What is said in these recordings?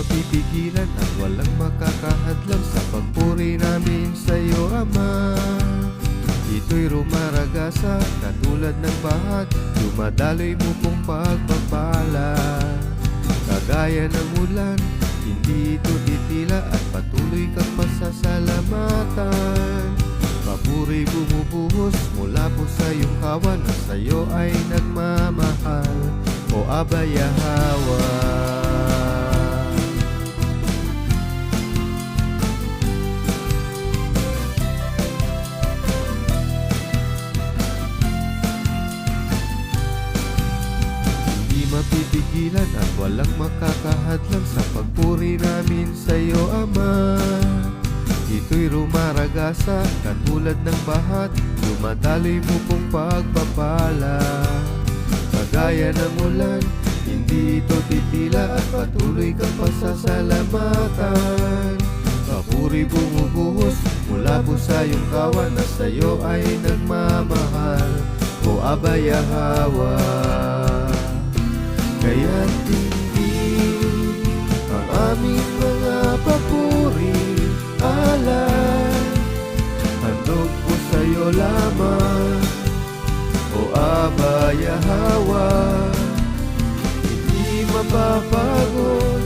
mapipigilan at walang makakahadlang sa pagpuri namin sa iyo, Ama. Ito'y rumaragasa katulad ng bahat, dumadaloy mo pong pagpapala. Kagaya ng ulan, hindi ito titila at patuloy kang pasasalamatan. Papuri bumubuhos mula po sa iyong kawan na sa iyo ay nagmamahal, o Abba Yahweh. Mapipigilan at walang makakahadlang sa pagpuri namin sa iyo, Ama. Ito'y rumaragasa katulad ng bahat, dumadaloy mo pong pagpapala. Kagaya ng ulan, hindi ito titila at patuloy kang pasasalamatan. Papuri bumubuhos mula po sa iyong kawan na sa iyo ay nagmamahal, o Abba Yahweh. Kaya't hindi ang aming mga papuri, alay, handog po sa'yo lamang, o Abba Yahweh. Hindi mapapagod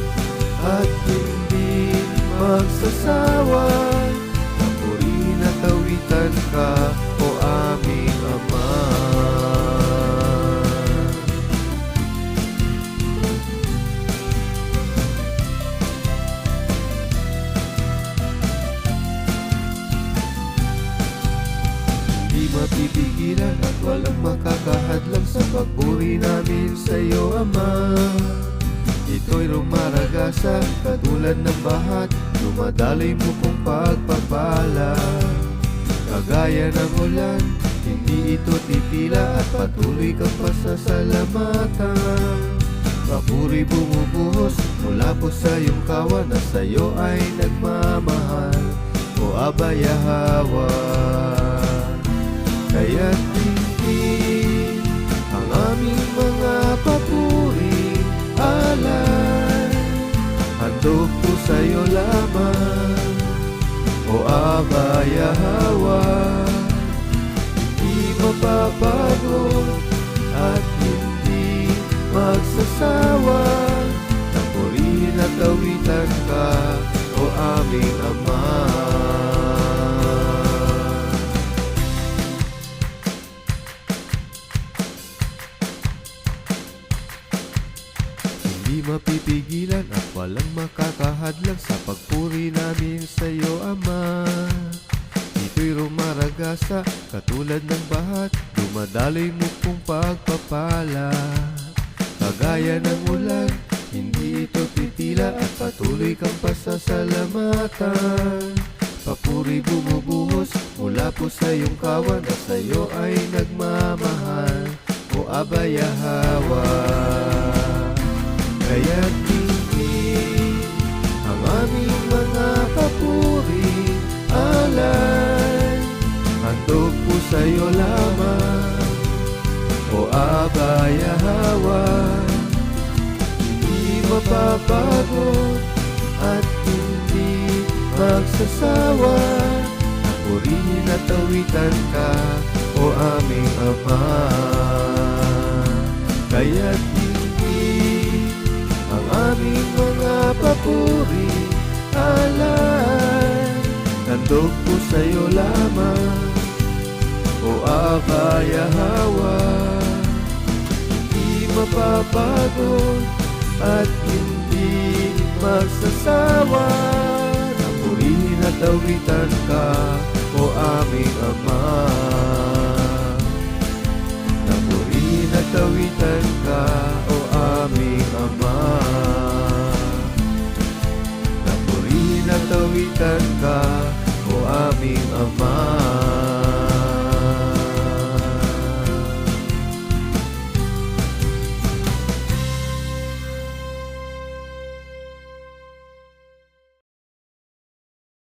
at hindi magsasawa, papurihin at awitan ka, o aming Ama. Mapipigilan at walang makakahadlang sa pagpuri namin sa iyo, Ama. Ito'y rumaragasa katulad ng bahat, dumadaloy mo pong pagpapala. Kagaya ng ulan, hindi ito titila at patuloy kang pasasalamatan. Papuri bumubuhos mula po sa iyong kawan na sa iyo ay nagmamahal, o Abba Yahweh. Kaya't hindi ang aming mga papuri, alay, handog po sa iyo lamang, o Abba Yahweh. Hindi mapapagod at hindi magsasawa, napurihin at awitan ka, o aming Ama. Di mapipigilan at walang makakahadlang sa pagpuri namin sa iyo, Ama. Ito'y rumaragasa katulad ng bahat, dumadaloy mo pong pagpapala. Kagaya ng ulan, hindi ito titila at patuloy kang pasasalamatan. Papuri bumubuhos mula po sa iyong kawan na sa iyo ay nagmamahal, o Abba Yahweh. Kaya't hindi ang aming mga papuri, alay, handog po sa iyo lamang, o Abba Yahweh. Hindi mapapagod at hindi magsasawa, napurihin at awitan ka, o aming Ama. Kaya't ang aming mga papuri, alay, handog po sa iyo lamang, o Abba Yahweh. Hindi mapapagod at hindi magsasawa, napurihin at awitan ka, o aming Ama. Napurihin at awitan ka, o aming Ama. Napurihin at awitan ka, o aming Ama.